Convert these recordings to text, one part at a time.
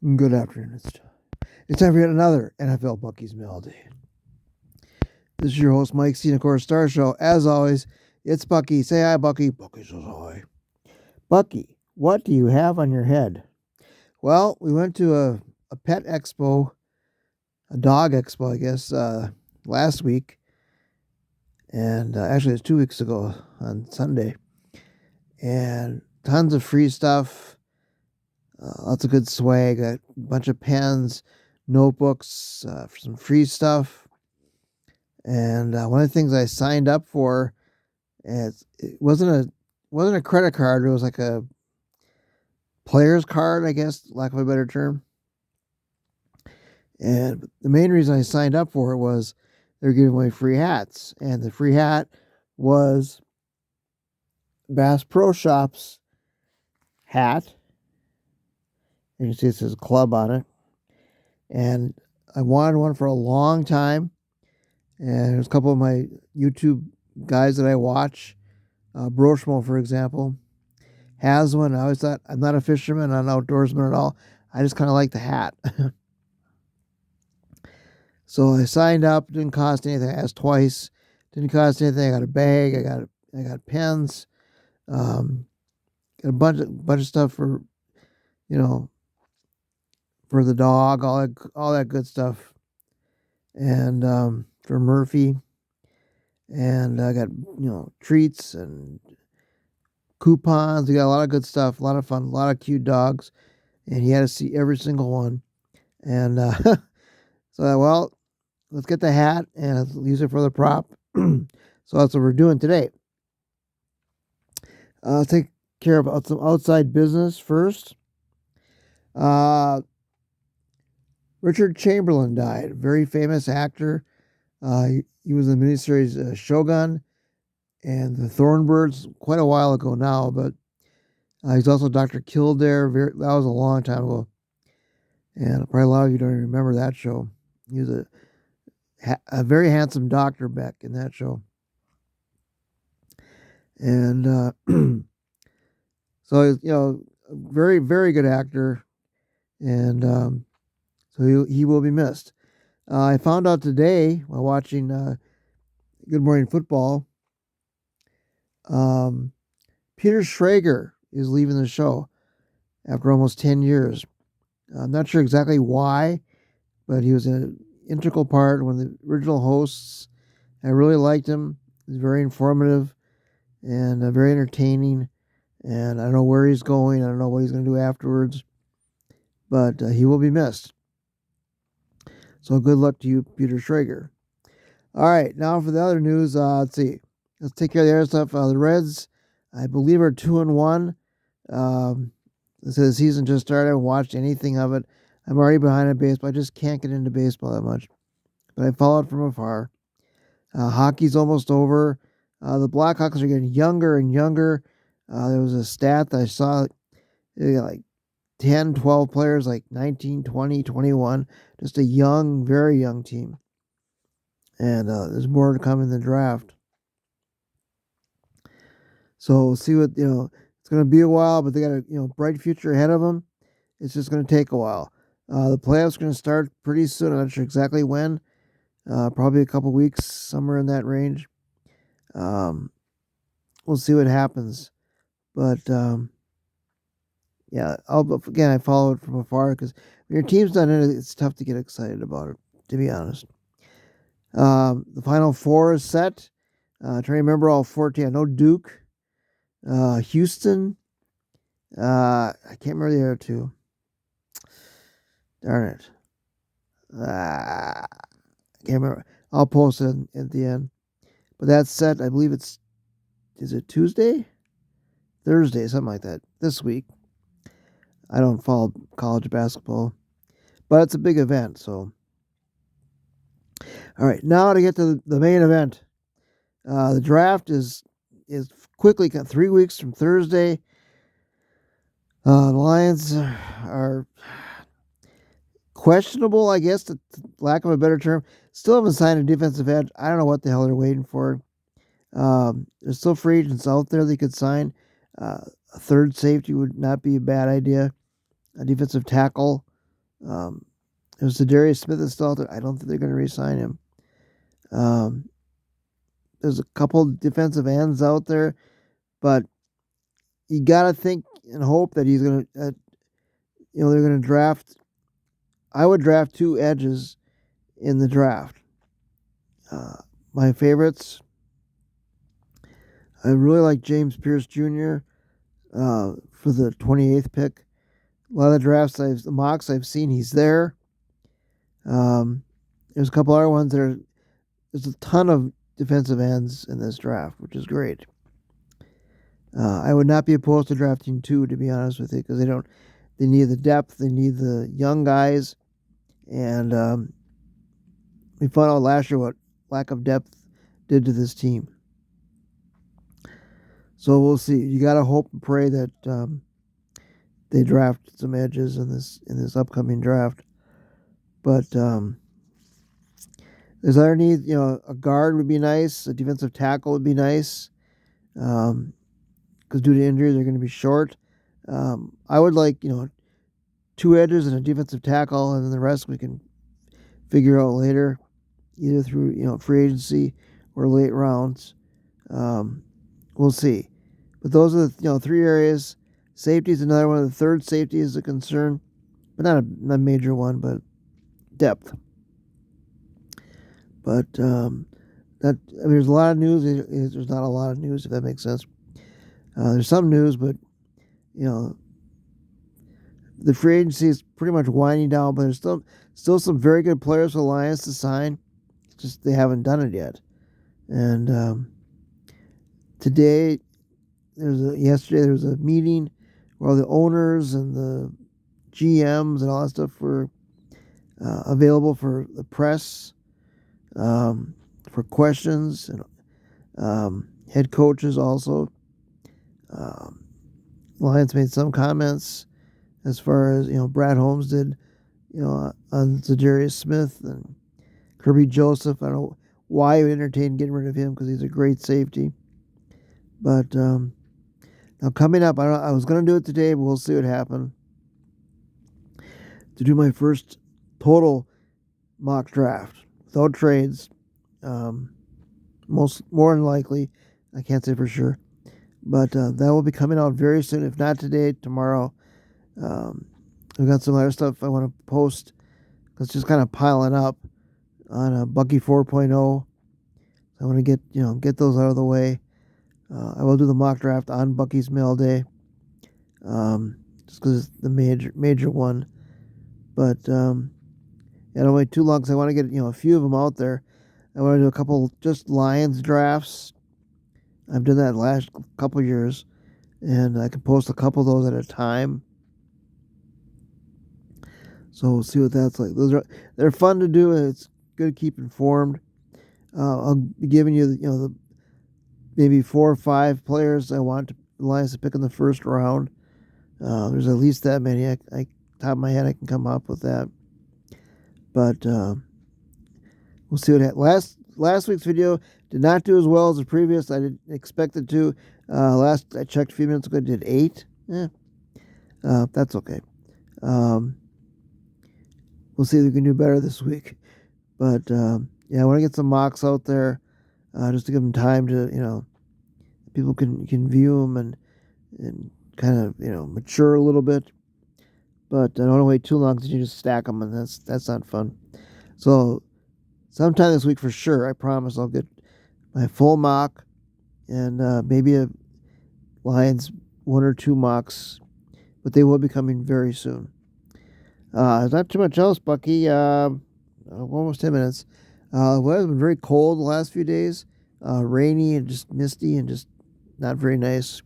Good afternoon. It's time for yet another NFL Bucky's Melody. This is your host, Mike C. And of course, Star Show. As always, it's Bucky. Say hi, Bucky. Bucky says hi. Bucky, what do you have on your head? Well, we went to a pet expo, a dog expo, I guess, last week. And actually, it's 2 weeks ago on Sunday. And tons of free stuff. Lots of good swag. A bunch of pens, notebooks, some free stuff. And one of the things I signed up for, it wasn't a credit card. It was like a player's card, I guess, lack of a better term. And the main reason I signed up for it was they were giving away free hats, and the free hat was Bass Pro Shops hat. You can see it says club on it. And I wanted one for a long time. And there's a couple of my YouTube guys that I watch. Broshmo, for example, has one. I always thought, I'm not a fisherman, I'm not an outdoorsman at all. I just kind of like the hat. So I signed up. Didn't cost anything. I asked twice. Didn't cost anything. I got a bag. I got pens. Got a bunch of stuff for, for the dog. All that good stuff. And for Murphy. And I got treats and coupons. We got a lot of good stuff. A lot of fun. A lot of cute dogs. And he had to see every single one. And so well, let's get the hat and let's use it for the prop. So that's what we're doing today. Let's take care of some outside business first. Richard Chamberlain died. Very famous actor. He was in the miniseries Shogun and the Thornbirds quite a while ago now, but he's also Dr. Kildare. That was a long time ago. And probably a lot of you don't even remember that show. He was a very handsome doctor back in that show. And so, very, very good actor. And so he will be missed. I found out today while watching Good Morning Football, Peter Schrager is leaving the show after almost 10 years. I'm not sure exactly why, but he was an integral part, one of the original hosts. I really liked him. He's very informative and very entertaining. And I don't know where he's going. I don't know what he's going to do afterwards. But he will be missed. So good luck to you, Peter Schrager. All right, now for the other news. Let's see. Let's take care of the other stuff. The Reds, I believe, are 2-1. The season just started. I haven't watched anything of it. I'm already behind in baseball. I just can't get into baseball that much. But I follow it from afar. Hockey's almost over. The Blackhawks are getting younger and younger. There was a stat that I saw. They got like 10, 12 players, like 19, 20, 21. Just a young, very young team. And there's more to come in the draft. So we'll see what, it's going to be a while, but they got a, bright future ahead of them. It's just going to take a while. The playoffs are going to start pretty soon. I'm not sure exactly when. Probably a couple weeks, somewhere in that range. We'll see what happens. But, yeah, I follow it from afar because when your team's not in it, it's tough to get excited about it, to be honest. The Final Four is set. Trying to remember all 14. I know Duke, Houston. I can't remember the other two. Darn it. I can't remember. I'll post it at the end. But that's set. I believe is it Tuesday? Thursday, something like that. This week. I don't follow college basketball. But it's a big event, so. All right, now to get to the main event. The draft is quickly 3 weeks from Thursday. The Lions are questionable, I guess, to lack of a better term. Still haven't signed a defensive end. I don't know what the hell they're waiting for. There's still free agents out there they could sign. A third safety would not be a bad idea. A defensive tackle. There's Darius Smith is still out there. I don't think they're going to re-sign him. There's a couple defensive ends out there, but you got to think and hope that he's going to, they're going to draft. I would draft 2 edges in the draft. My favorites, I really like James Pierce Jr. For the 28th pick. A lot of the mocks I've seen, he's there. There's a couple other ones there's a ton of defensive ends in this draft, which is great. I would not be opposed to drafting 2, to be honest with you, because they need the depth, they need the young guys, and we found out last year what lack of depth did to this team. So we'll see. You got to hope and pray that they draft some edges in this upcoming draft. But there's other needs. A guard would be nice. A defensive tackle would be nice. Because due to injury, they're going to be short. I would like 2 edges and a defensive tackle, and then the rest we can figure out later, either through free agency or late rounds. We'll see. But those are the 3 areas. Safety is another one. The third safety is a concern, but not a major one, but depth. But there's a lot of news. There's not a lot of news, if that makes sense. There's some news, but the free agency is pretty much winding down. But there's still some very good players for the Lions to sign. It's just they haven't done it yet. And yesterday there was a meeting where all the owners and the GMs and all that stuff were available for the press, for questions, and head coaches also. Lions made some comments as far as Brad Holmes did, on Za'Darius Smith and Kirby Joseph. I don't know why you entertained getting rid of him because he's a great safety. But now coming up, I was going to do it today, but we'll see what happens. To do my first total mock draft without trades, more than likely, I can't say for sure, but that will be coming out very soon. If not today, tomorrow. We've got some other stuff I want to post. It's just kind of piling up on Bucky 4.0. I want to get those out of the way. I will do the mock draft on Bucky's Mail Day, just because it's the major one. But don't wait too long because I want to get a few of them out there. I want to do a couple just Lions drafts. I've done that last couple years, and I can post a couple of those at a time. So we'll see what that's like. They're fun to do, and it's good to keep informed. I'll be giving you the maybe 4 or 5 players I want the Lions to pick in the first round. There's at least that many. I top of my head I can come up with that. But we'll see what happens. Last week's video did not do as well as the previous. I didn't expect it to. Last I checked a few minutes ago, it did 8. That's okay. We'll see if we can do better this week. But I want to get some mocks out there, just to give them time to people can view them and kind of mature a little bit. But I don't want to wait too long because you just stack them, and that's not fun. So sometime this week for sure, I promise I'll get my full mock and maybe a Lions 1 or 2 mocks, but they will be coming very soon. Not too much else, Bucky. Almost 10 minutes. The weather's been very cold the last few days. Rainy and just misty and just not very nice.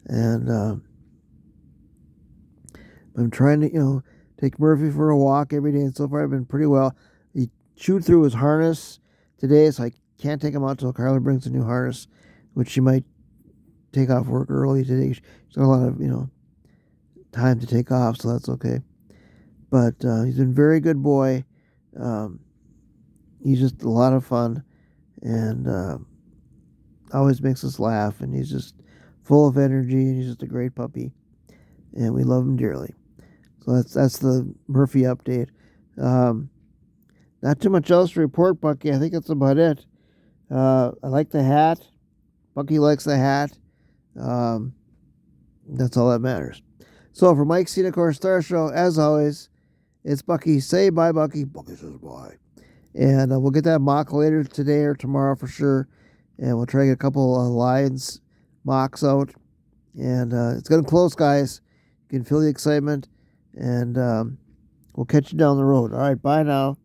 And I'm trying to, take Murphy for a walk every day, and so far I've been pretty well. He chewed through his harness today, so I can't take him out until Carla brings a new harness, which she might take off work early today. She's got a lot of, time to take off, so that's okay. But he's been a very good boy. He's just a lot of fun, and always makes us laugh, and he's just full of energy, and he's just a great puppy, and we love him dearly. So that's the Murphy update. Not too much else to report, Bucky. I think that's about it. I like the hat. Bucky likes the hat. That's all that matters. So for Mike Cena Star Show, as always, it's Bucky. Say bye, Bucky. Bucky says bye. And we'll get that mock later today or tomorrow for sure. And we'll try to get a couple lines mocks out. And it's getting close, guys. You can feel the excitement. And we'll catch you down the road. All right, bye now.